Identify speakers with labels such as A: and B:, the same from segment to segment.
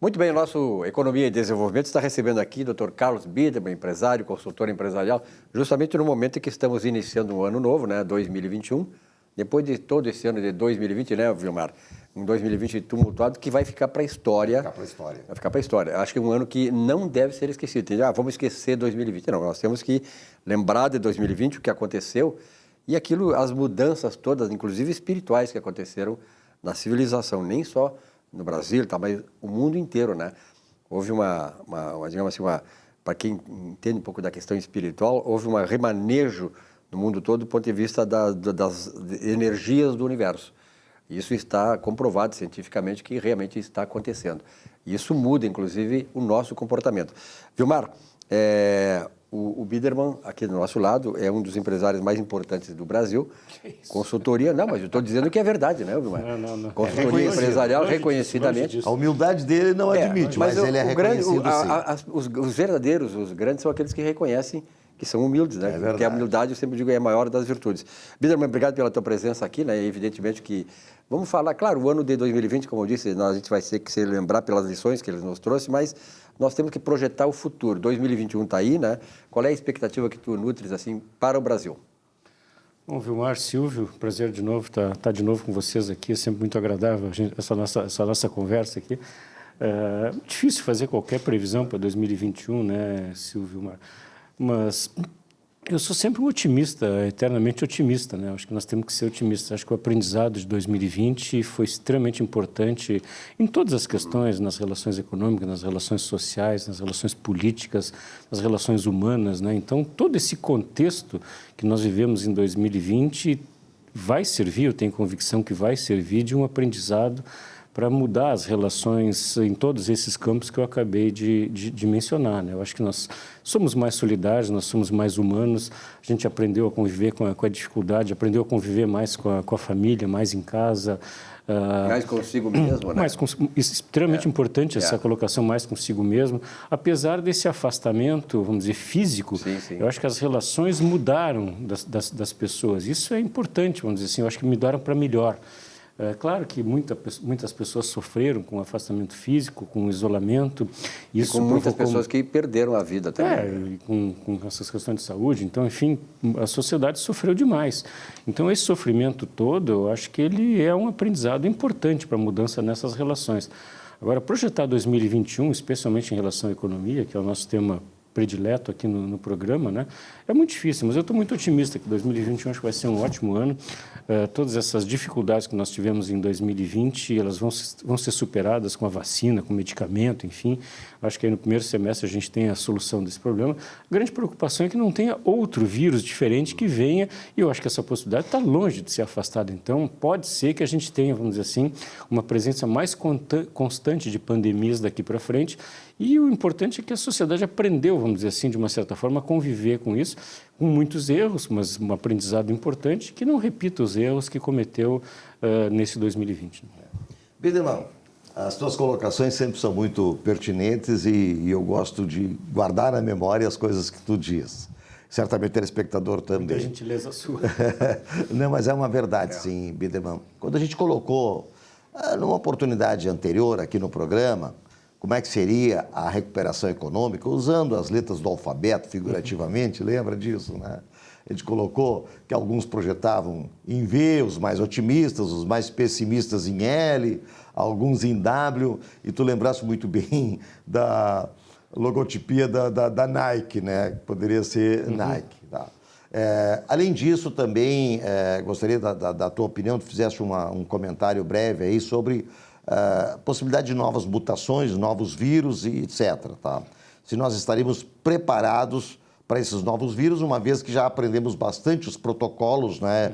A: Muito bem, o nosso Economia e Desenvolvimento está recebendo aqui o Dr. Carlos Biderman, empresário, consultor empresarial, justamente no momento em que estamos iniciando um ano novo, né, 2021, depois de todo esse ano de 2020, né, Vilmar? Um 2020 tumultuado que vai ficar para a história. Vai ficar para a história. Acho que é um ano que não deve ser esquecido. Vamos esquecer 2020. Não, nós temos que lembrar de 2020, o que aconteceu e aquilo, as mudanças todas, inclusive espirituais, que aconteceram na civilização, nem só no Brasil, tá, mas o mundo inteiro, né? Houve digamos assim, para quem entende um pouco da questão espiritual, houve um remanejo no mundo todo do ponto de vista das energias do universo. Isso está comprovado cientificamente que realmente está acontecendo. Isso muda, inclusive, o nosso comportamento. Vilmar, o Biderman, aqui do nosso lado, é um dos empresários mais importantes do Brasil. Consultoria, não, mas eu estou dizendo que é verdade, né, Vilmar?
B: Não.
A: Consultoria empresarial, reconhecidamente.
C: A humildade dele não admite, mas ele é reconhecido sim.
A: Os verdadeiros, os grandes, são aqueles que reconhecem que são humildes, né? Porque a humildade, eu sempre digo, é a maior das virtudes. Biderman, obrigado pela tua presença aqui, né? Evidentemente que vamos falar, claro, o ano de 2020, como eu disse, a gente vai ter que se lembrar pelas lições que ele nos trouxe, mas nós temos que projetar o futuro. 2021 está aí, né? Qual é a expectativa que tu nutres, assim, para o Brasil?
B: Bom, Vilmar, Silvio, prazer de novo estar de novo com vocês aqui, é sempre muito agradável essa nossa conversa aqui. É difícil fazer qualquer previsão para 2021, né, Silvio, Vilmar? Mas eu sou sempre um otimista, eternamente otimista, né? Acho que nós temos que ser otimistas. Acho que o aprendizado de 2020 foi extremamente importante em todas as questões, nas relações econômicas, nas relações sociais, nas relações políticas, nas relações humanas, né? Então, todo esse contexto que nós vivemos em 2020 vai servir, eu tenho convicção que vai servir de um aprendizado para mudar as relações em todos esses campos que eu acabei de mencionar, né? Eu acho que nós somos mais solidários, nós somos mais humanos, a gente aprendeu a conviver com a dificuldade, aprendeu a conviver mais com a família, mais em casa.
A: Mais consigo mesmo, né?
B: Extremamente importante essa colocação, mais consigo mesmo. Apesar desse afastamento, vamos dizer, físico,
A: sim.
B: Eu acho que as relações mudaram das pessoas. Isso é importante, vamos dizer assim, eu acho que mudaram para melhor. É claro que muitas pessoas sofreram com afastamento físico, com isolamento. Isso
A: e com muitas pessoas que perderam a vida também.
B: Com essas questões de saúde. Então, enfim, a sociedade sofreu demais. Então, esse sofrimento todo, eu acho que ele é um aprendizado importante para a mudança nessas relações. Agora, projetar 2021, especialmente em relação à economia, que é o nosso tema predileto aqui no programa, né? É muito difícil, mas eu estou muito otimista que 2021 acho que vai ser um ótimo ano. Todas essas dificuldades que nós tivemos em 2020, elas vão ser superadas com a vacina, com o medicamento, enfim. Acho que aí no primeiro semestre a gente tem a solução desse problema. A grande preocupação é que não tenha outro vírus diferente que venha, e eu acho que essa possibilidade está longe de ser afastada. Então, pode ser que a gente tenha, vamos dizer assim, uma presença mais constante de pandemias daqui para frente. E o importante é que a sociedade aprendeu, vamos dizer assim, de uma certa forma, a conviver com isso, com muitos erros, mas um aprendizado importante, que não repita os erros que cometeu nesse 2020.
C: Biderman, as tuas colocações sempre são muito pertinentes e eu gosto de guardar na memória as coisas que tu diz. Certamente o telespectador também.
B: Muita gentileza sua.
C: Não, mas é uma verdade, sim, Biderman. Quando a gente colocou, numa oportunidade anterior aqui no programa, como é que seria a recuperação econômica, usando as letras do alfabeto figurativamente, lembra disso, né? A gente colocou que alguns projetavam em V, os mais otimistas, os mais pessimistas em L, alguns em W, e tu lembraste muito bem da logotipia da Nike, né? Poderia ser Nike. Tá? Além disso, também gostaria da tua opinião, tu fizeste um comentário breve aí sobre possibilidade de novas mutações, novos vírus e etc. Tá? Se nós estaríamos preparados para esses novos vírus, uma vez que já aprendemos bastante os protocolos, né,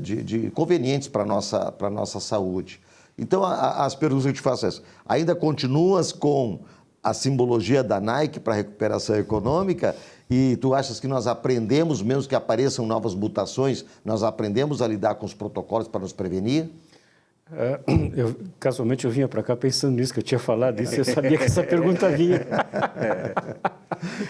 C: de convenientes para a nossa saúde. Então, as perguntas que eu te faço é essa. Ainda continuas com a simbologia da Nike para a recuperação econômica e tu achas que nós aprendemos, mesmo que apareçam novas mutações, nós aprendemos a lidar com os protocolos para nos prevenir?
B: Casualmente eu vinha para cá pensando nisso, que eu tinha falado isso, eu sabia que essa pergunta vinha.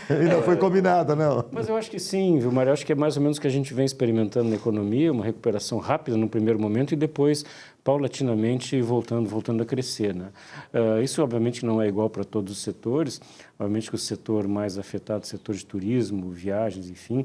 C: E não foi combinada, não.
B: Mas eu acho que sim, viu, Mário? Eu acho que é mais ou menos o que a gente vem experimentando na economia, uma recuperação rápida no primeiro momento e depois paulatinamente voltando a crescer, né? Isso, obviamente, não é igual para todos os setores. Obviamente que o setor mais afetado, o setor de turismo, viagens, enfim,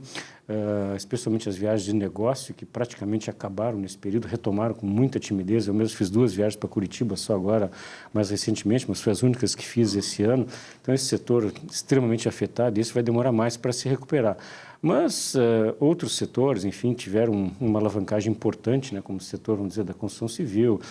B: especialmente as viagens de negócio, que praticamente acabaram nesse período, retomaram com muita timidez. Eu mesmo fiz 2 viagens para Curitiba só agora, mais recentemente, mas foi as únicas que fiz esse ano. Então, esse setor extremamente afetado, e isso vai demorar mais para se recuperar. Mas outros setores, enfim, tiveram uma alavancagem importante, né, como o setor, vamos dizer, da construção civil,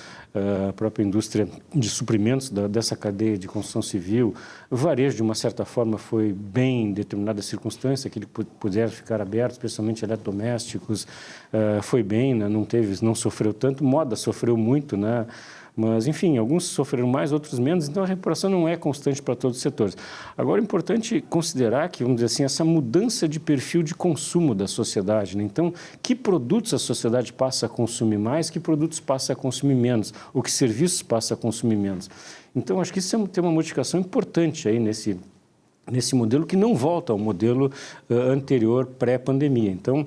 B: a própria indústria de suprimentos dessa cadeia de construção civil. O varejo, de uma certa forma, foi bem em determinadas circunstâncias, que ele puderam ficar abertos, especialmente eletrodomésticos, foi bem, né, não sofreu tanto. Moda sofreu muito, né? Mas, enfim, alguns sofreram mais, outros menos, então a recuperação não é constante para todos os setores. Agora, é importante considerar que, vamos dizer assim, essa mudança de perfil de consumo da sociedade, né? Então, que produtos a sociedade passa a consumir mais, que produtos passa a consumir menos, ou que serviços passa a consumir menos. Então, acho que isso tem uma modificação importante aí nesse modelo, que não volta ao modelo anterior, pré-pandemia. Então,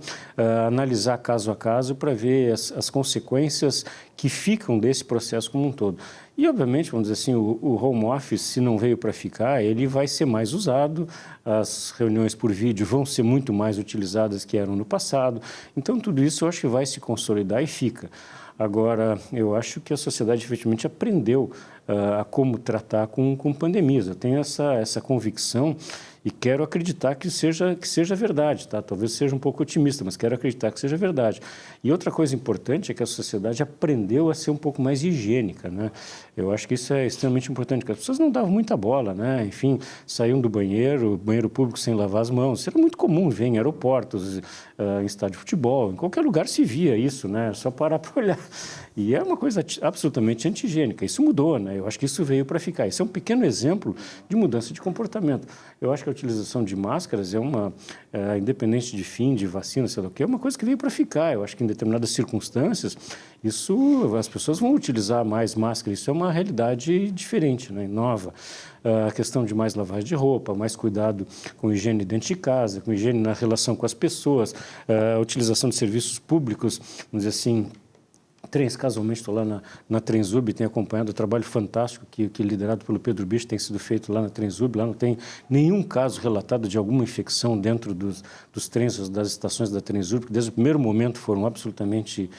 B: analisar caso a caso para ver as consequências que ficam desse processo como um todo. E, obviamente, vamos dizer assim, o home office, se não veio para ficar, ele vai ser mais usado, as reuniões por vídeo vão ser muito mais utilizadas que eram no passado. Então, tudo isso eu acho que vai se consolidar e fica. Agora, eu acho que a sociedade efetivamente aprendeu a como tratar com pandemias. Eu tenho essa convicção e quero acreditar que seja verdade, tá? Talvez seja um pouco otimista, mas quero acreditar que seja verdade. E outra coisa importante é que a sociedade aprendeu a ser um pouco mais higiênica, né? Eu acho que isso é extremamente importante, porque as pessoas não davam muita bola, né? Enfim, saíam do banheiro público sem lavar as mãos. Isso era muito comum ver em aeroportos, em estádio de futebol, em qualquer lugar se via isso, né? Só parar para olhar. E é uma coisa absolutamente anti-higiênica. Isso mudou, né? Eu acho que isso veio para ficar. Isso é um pequeno exemplo de mudança de comportamento. Eu acho que a utilização de máscaras independente de fim, de vacina, sei lá o quê, é uma coisa que veio para ficar. Eu acho que em determinadas circunstâncias, as pessoas vão utilizar mais máscara. Isso é uma realidade diferente, né? Nova. A questão de mais lavagem de roupa, mais cuidado com higiene dentro de casa, com higiene na relação com as pessoas, a utilização de serviços públicos, vamos dizer assim, trens, casualmente estou lá na Transurb, tenho acompanhado o trabalho fantástico que liderado pelo Pedro Bicho tem sido feito lá na Transurb. Lá não tem nenhum caso relatado de alguma infecção dentro dos trens, das estações da Transurb, que desde o primeiro momento foram absolutamente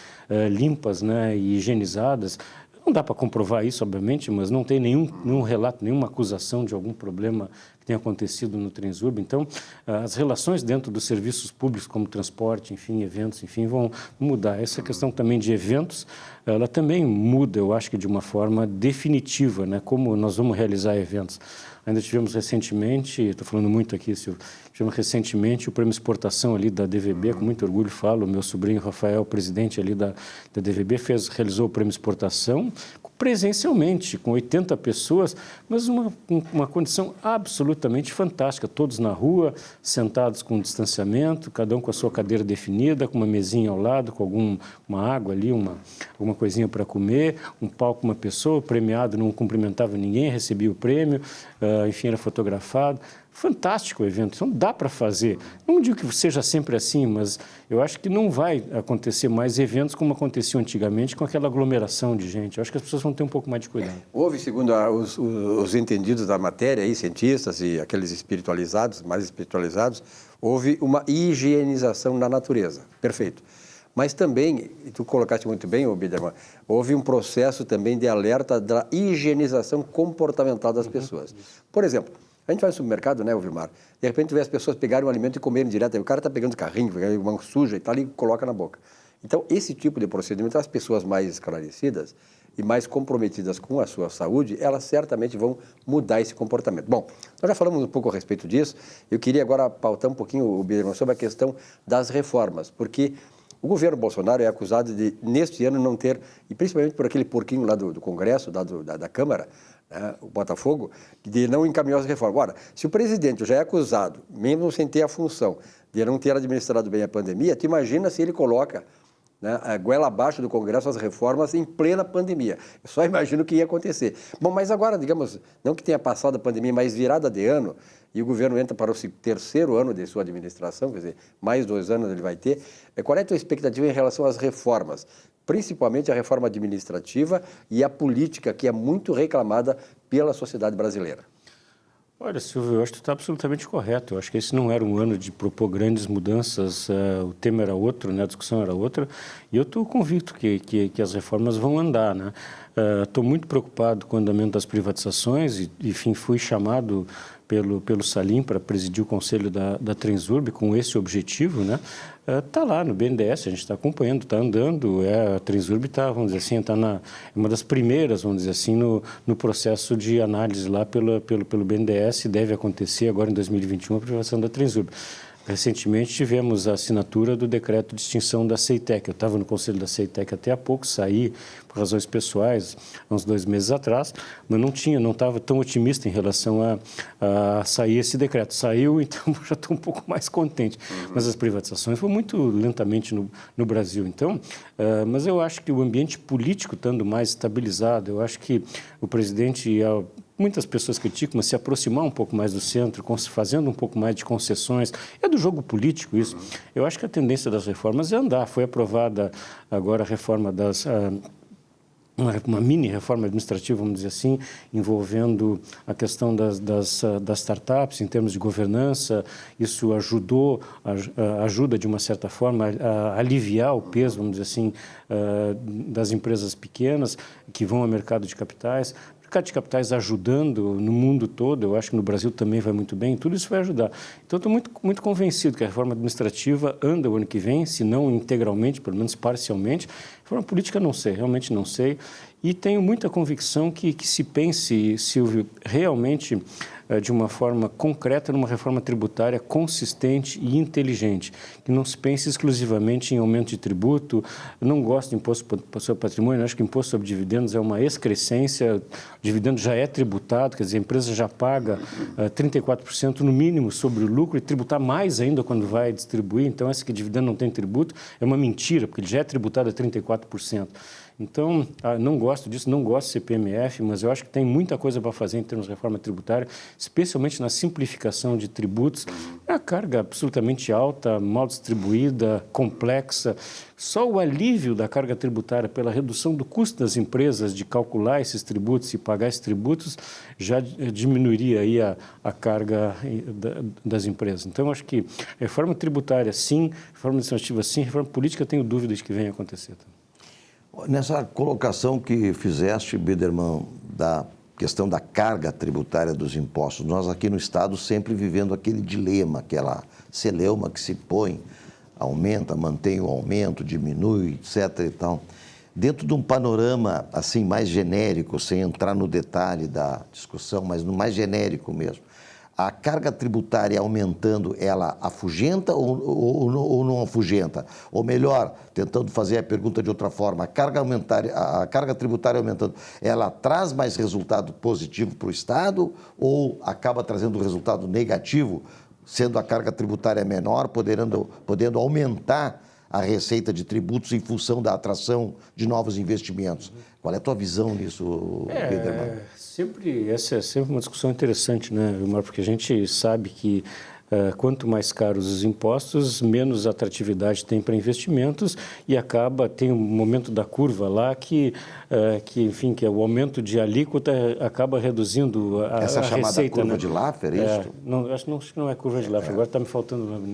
B: limpas, né, e higienizadas. Não dá para comprovar isso, obviamente, mas não tem nenhum relato, nenhuma acusação de algum problema que tenha acontecido no Transurb. Então, as relações dentro dos serviços públicos, como transporte, enfim, eventos, enfim, vão mudar. Essa questão também de eventos, ela também muda, eu acho que de uma forma definitiva, né? Como nós vamos realizar eventos. Ainda tivemos recentemente, estou falando muito aqui, Silvio, tivemos recentemente o prêmio exportação ali da DVB, com muito orgulho falo, meu sobrinho Rafael, presidente ali da DVB, realizou o prêmio exportação presencialmente, com 80 pessoas, mas uma condição absolutamente fantástica, todos na rua, sentados com distanciamento, cada um com a sua cadeira definida, com uma mesinha ao lado, com uma água ali, alguma coisinha para comer, um palco, uma pessoa, premiado, não cumprimentava ninguém, recebia o prêmio, enfim, era fotografado. Fantástico o evento, então dá para fazer. Não digo que seja sempre assim, mas eu acho que não vai acontecer mais eventos como acontecia antigamente, com aquela aglomeração de gente. Eu acho que as pessoas vão ter um pouco mais de cuidado.
A: Houve, segundo os entendidos da matéria, aí, cientistas e aqueles mais espiritualizados, houve uma higienização da natureza. Perfeito. Mas também, e tu colocaste muito bem, Biderman, houve um processo também de alerta da higienização comportamental das pessoas. Por exemplo, a gente vai no supermercado, né, Vilmar? De repente, tu vê as pessoas pegarem um alimento e comerem direto. Aí o cara está pegando carrinho, pegando uma suja e tal, e coloca na boca. Então, esse tipo de procedimento, as pessoas mais esclarecidas e mais comprometidas com a sua saúde, elas certamente vão mudar esse comportamento. Bom, nós já falamos um pouco a respeito disso. Eu queria agora pautar um pouquinho, Biderman, sobre a questão das reformas, porque o governo Bolsonaro é acusado de, neste ano, não ter, e principalmente por aquele porquinho lá do Congresso, da Câmara, né, o Botafogo, de não encaminhar as reformas. Ora, se o presidente já é acusado, mesmo sem ter a função, de não ter administrado bem a pandemia, tu imagina se ele coloca né, a goela abaixo do Congresso as reformas em plena pandemia. Eu só imagino o que ia acontecer. Bom, mas agora, digamos, não que tenha passado a pandemia, mas virada de ano, e o governo entra para o terceiro ano de sua administração, quer dizer, mais 2 anos ele vai ter. Qual é a tua expectativa em relação às reformas? Principalmente a reforma administrativa e a política, que é muito reclamada pela sociedade brasileira.
B: Olha, Silvio, eu acho que tu está absolutamente correto. Eu acho que esse não era um ano de propor grandes mudanças, o tema era outro, né? A discussão era outra, e eu estou convicto que as reformas vão andar, né? Estou muito preocupado com o andamento das privatizações e, enfim, fui chamado pelo Salim para presidir o conselho da Transurb com esse objetivo, né? Está lá no BNDES, a gente está acompanhando, está andando, a Transurb está, vamos dizer assim, está uma das primeiras, vamos dizer assim, no processo de análise lá pelo BNDES, deve acontecer agora em 2021 a privatização da Transurb. Recentemente tivemos a assinatura do decreto de extinção da CEITEC. Eu estava no conselho da CEITEC até há pouco, saí por razões pessoais, há uns 2 meses atrás, mas não estava tão otimista em relação a sair esse decreto. Saiu, então já estou um pouco mais contente. Mas as privatizações foram muito lentamente no Brasil. Então, mas eu acho que o ambiente político estando mais estabilizado, eu acho que o presidente... Muitas pessoas criticam, mas se aproximar um pouco mais do centro, fazendo um pouco mais de concessões, é do jogo político isso. Eu acho que a tendência das reformas é andar. Foi aprovada agora a reforma uma mini reforma administrativa, vamos dizer assim, envolvendo a questão das startups em termos de governança. Isso ajuda de uma certa forma a aliviar o peso, vamos dizer assim, das empresas pequenas que vão ao mercado de capitais. O mercado de capitais ajudando no mundo todo, eu acho que no Brasil também vai muito bem, tudo isso vai ajudar. Então, estou muito, muito convencido que a reforma administrativa anda o ano que vem, se não integralmente, pelo menos parcialmente. A reforma política não sei, realmente não sei. E tenho muita convicção que se pense, Silvio, realmente de uma forma concreta numa reforma tributária consistente e inteligente, que não se pense exclusivamente em aumento de tributo. Eu não gosto de imposto sobre patrimônio, acho que imposto sobre dividendos é uma excrescência, o dividendo já é tributado, quer dizer, a empresa já paga 34% no mínimo sobre o lucro e tributar mais ainda quando vai distribuir. Então, esse que dividendo não tem tributo é uma mentira, porque ele já é tributado a 34%. Então, não gosto disso, não gosto de CPMF, mas eu acho que tem muita coisa para fazer em termos de reforma tributária, especialmente na simplificação de tributos. É uma carga absolutamente alta, mal distribuída, complexa. Só o alívio da carga tributária pela redução do custo das empresas de calcular esses tributos e pagar esses tributos já diminuiria aí a carga das empresas. Então, acho que reforma tributária, sim, reforma administrativa, sim, reforma política, tenho dúvidas que venha a acontecer também.
C: Nessa colocação que fizeste, Biderman, da questão da carga tributária dos impostos, nós aqui no Estado sempre vivendo aquele dilema, aquela celeuma que se põe, aumenta, mantém o aumento, diminui, etc. e tal. Dentro de um panorama assim mais genérico, sem entrar no detalhe da discussão, mas no mais genérico mesmo, a carga tributária aumentando, ela afugenta ou não afugenta? Ou melhor, tentando fazer a pergunta de outra forma, a carga tributária aumentando, ela traz mais resultado positivo para o Estado ou acaba trazendo resultado negativo, sendo a carga tributária menor, podendo aumentar a receita de tributos em função da atração de novos investimentos? Qual é a tua visão nisso, Biderman?
B: Essa é sempre uma discussão interessante, né, Vilmar? Porque a gente sabe que quanto mais caros os impostos, menos atratividade tem para investimentos e tem um momento da curva lá que é o aumento de alíquota acaba reduzindo a receita.
C: Essa chamada curva de Laffer, é isso?
B: Acho que não é curva de Laffer, agora está me faltando o nome,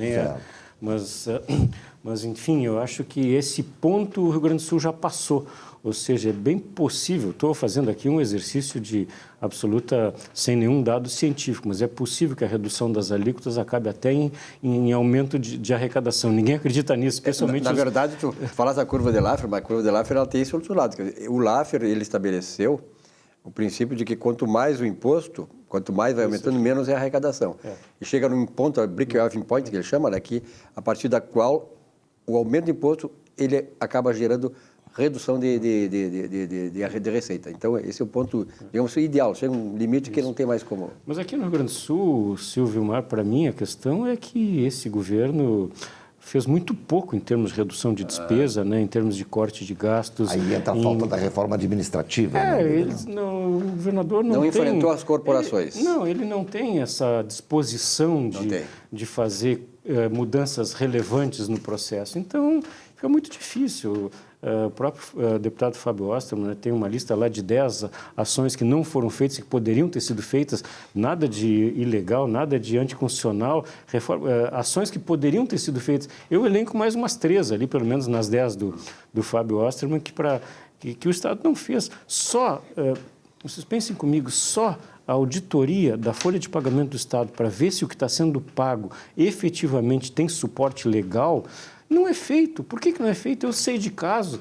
B: mas, enfim, eu acho que esse ponto o Rio Grande do Sul já passou. Ou seja, é bem possível, estou fazendo aqui um exercício de absoluta, sem nenhum dado científico, mas é possível que a redução das alíquotas acabe até em aumento de arrecadação. Ninguém acredita nisso, especialmente...
A: Na verdade, tu falas da curva de Laffer, mas a curva de Laffer ela tem esse outro lado. O Laffer, ele estabeleceu o princípio de que quanto mais o imposto, quanto mais vai aumentando, menos é a arrecadação. E chega num ponto, a break-even point, que ele chama, né, que a partir da qual o aumento do imposto, ele acaba gerando redução de receita. Então, esse é o ponto, digamos, ideal. Chega um limite que não tem mais como...
B: Mas aqui no Rio Grande do Sul, Silvio Mar, para mim, a questão é que esse governo fez muito pouco em termos de redução de despesa, né, em termos de corte de gastos.
C: Aí entra a falta da reforma administrativa.
B: O governador não
A: enfrentou as corporações.
B: Ele não tem essa disposição de fazer mudanças relevantes no processo. Então, fica muito difícil. O próprio deputado Fábio Osterman, né, tem uma lista lá de 10 ações que não foram feitas, que poderiam ter sido feitas, nada de ilegal, nada de anticonstitucional, ações que poderiam ter sido feitas. Eu elenco mais umas 3 ali, pelo menos nas 10 do Fábio Osterman, que o Estado não fez. Vocês pensem comigo, só a auditoria da folha de pagamento do Estado para ver se o que está sendo pago efetivamente tem suporte legal, não é feito. Por que não é feito? Eu sei de casos,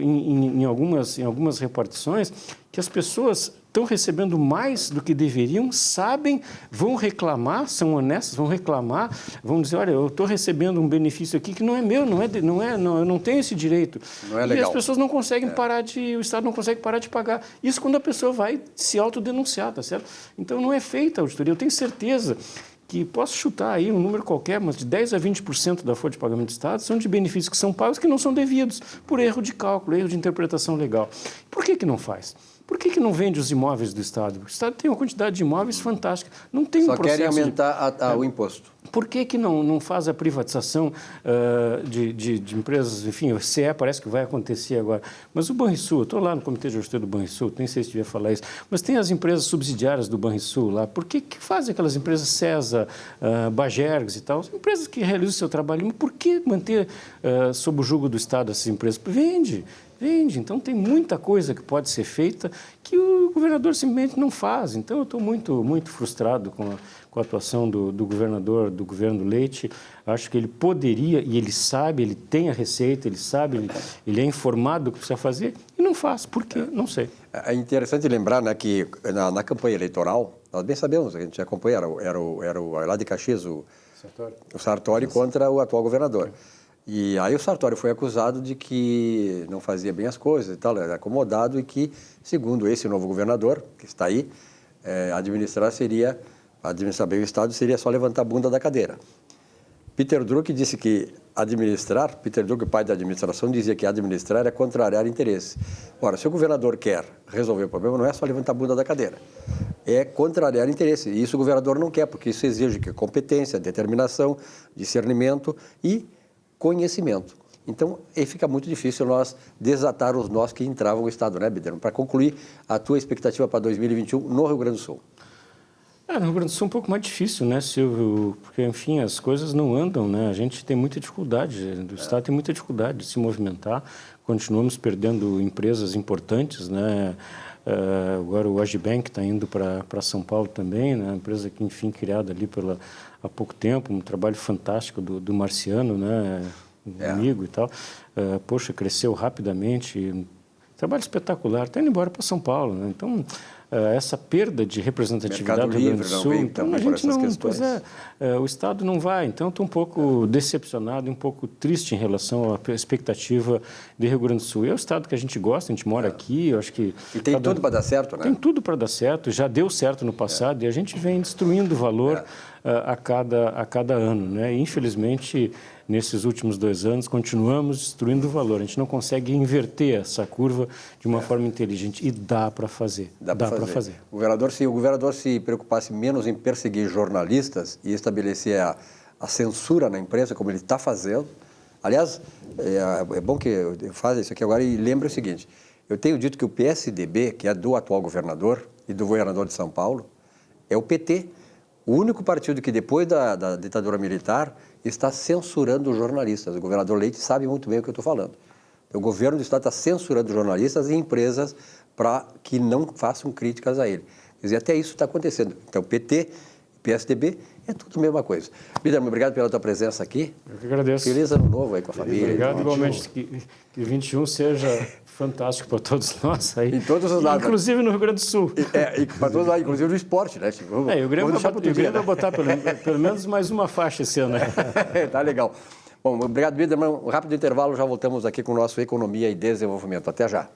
B: em algumas repartições, que as pessoas estão recebendo mais do que deveriam, sabem, vão reclamar, são honestas, vão reclamar, vão dizer, olha, eu estou recebendo um benefício aqui que não é meu, eu não tenho esse direito.
A: Não é legal.
B: E as pessoas não conseguem o Estado não consegue parar de pagar. Isso quando a pessoa vai se autodenunciar, tá certo? Então não é feita a auditoria. Eu tenho certeza que posso chutar aí um número qualquer, mas de 10 a 20% da folha de pagamento do Estado são de benefícios que são pagos que não são devidos, por erro de cálculo, erro de interpretação legal. Por que não faz? Por que não vende os imóveis do Estado? O Estado tem uma quantidade de imóveis fantástica. Não tem um processo.
A: Só querem aumentar o imposto.
B: Por que não faz a privatização de empresas? Enfim, o CE parece que vai acontecer agora. Mas o Banrisul, eu estou lá no Comitê de Justiça do Banrisul, nem sei se devia falar isso, mas tem as empresas subsidiárias do Banrisul lá. Por que fazem aquelas empresas CESA, Bagergs e tal? Empresas que realizam o seu trabalho. Mas por que manter sob o jugo do Estado essas empresas? Vende. Então tem muita coisa que pode ser feita que o governador simplesmente não faz. Então eu estou muito, muito frustrado com a atuação do governador, do governo Leite. Acho que ele poderia, e ele sabe, ele tem a receita, ele sabe, ele é informado do que precisa fazer e não faz. Por quê? Não sei.
A: É interessante lembrar, né, que na campanha eleitoral, nós bem sabemos, a gente acompanha, era lá de Caxias o Sartori contra o atual governador. E aí o Sartori foi acusado de que não fazia bem as coisas e tal, era acomodado e que, segundo esse novo governador, que está aí, administrar bem o Estado seria só levantar a bunda da cadeira. Peter Drucker disse que Peter Drucker, pai da administração, dizia que administrar é contrariar interesse. Ora, se o governador quer resolver o problema, não é só levantar a bunda da cadeira, é contrariar interesse. E isso o governador não quer, porque isso exige que competência, determinação, discernimento e conhecimento. Então, fica muito difícil nós desatar os nós que entravam no Estado, né, Biderman? Para concluir, a tua expectativa para 2021 no Rio Grande do Sul?
B: No Rio Grande do Sul é um pouco mais difícil, né, Silvio? Porque, enfim, as coisas não andam, né? A gente tem muita dificuldade, o Estado tem muita dificuldade de se movimentar, continuamos perdendo empresas importantes, né? Agora o Agibank está indo para São Paulo também, né? Empresa que, enfim, criada ali há pouco tempo, um trabalho fantástico do Marciano, né? Amigo e tal. Poxa, cresceu rapidamente, trabalho espetacular, está indo embora para São Paulo, né? Então, essa perda de representatividade do Rio Grande do Sul, então a gente não, o Estado não vai, então estou um pouco decepcionado, um pouco triste em relação à expectativa de Rio Grande do Sul. É o Estado que a gente gosta, a gente mora aqui, eu acho que...
A: E tem tudo para dar certo, né?
B: Tem tudo para dar certo, já deu certo no passado e a gente vem destruindo valor a cada ano, né? E, infelizmente, nesses últimos 2 anos, continuamos destruindo o valor. A gente não consegue inverter essa curva de uma forma inteligente. E dá para fazer. Dá para fazer.
A: Se o governador se preocupasse menos em perseguir jornalistas e estabelecer a censura na imprensa, como ele está fazendo... Aliás, é bom que eu faça isso aqui agora e lembre o seguinte. Eu tenho dito que o PSDB, que é do atual governador e do governador de São Paulo, é o PT. O único partido que, depois da ditadura militar, está censurando os jornalistas. O governador Leite sabe muito bem o que eu estou falando. O governo do Estado está censurando jornalistas e empresas para que não façam críticas a ele. Quer dizer, até isso está acontecendo. Então, PT, PSDB, é tudo a mesma coisa. Biderman, obrigado pela tua presença aqui.
B: Eu que agradeço.
A: Feliz ano novo aí com a família.
B: Obrigado, igualmente. Que 21 seja fantástico para todos nós aí.
A: Em todos os lados.
B: Inclusive no Rio Grande do Sul.
A: E para todos lá, inclusive no esporte, né?
B: O Grêmio vai botar pelo menos mais uma faixa esse ano.
A: Tá legal. Bom, obrigado, Biderman. Um rápido intervalo, já voltamos aqui com o nosso Economia e Desenvolvimento. Até já.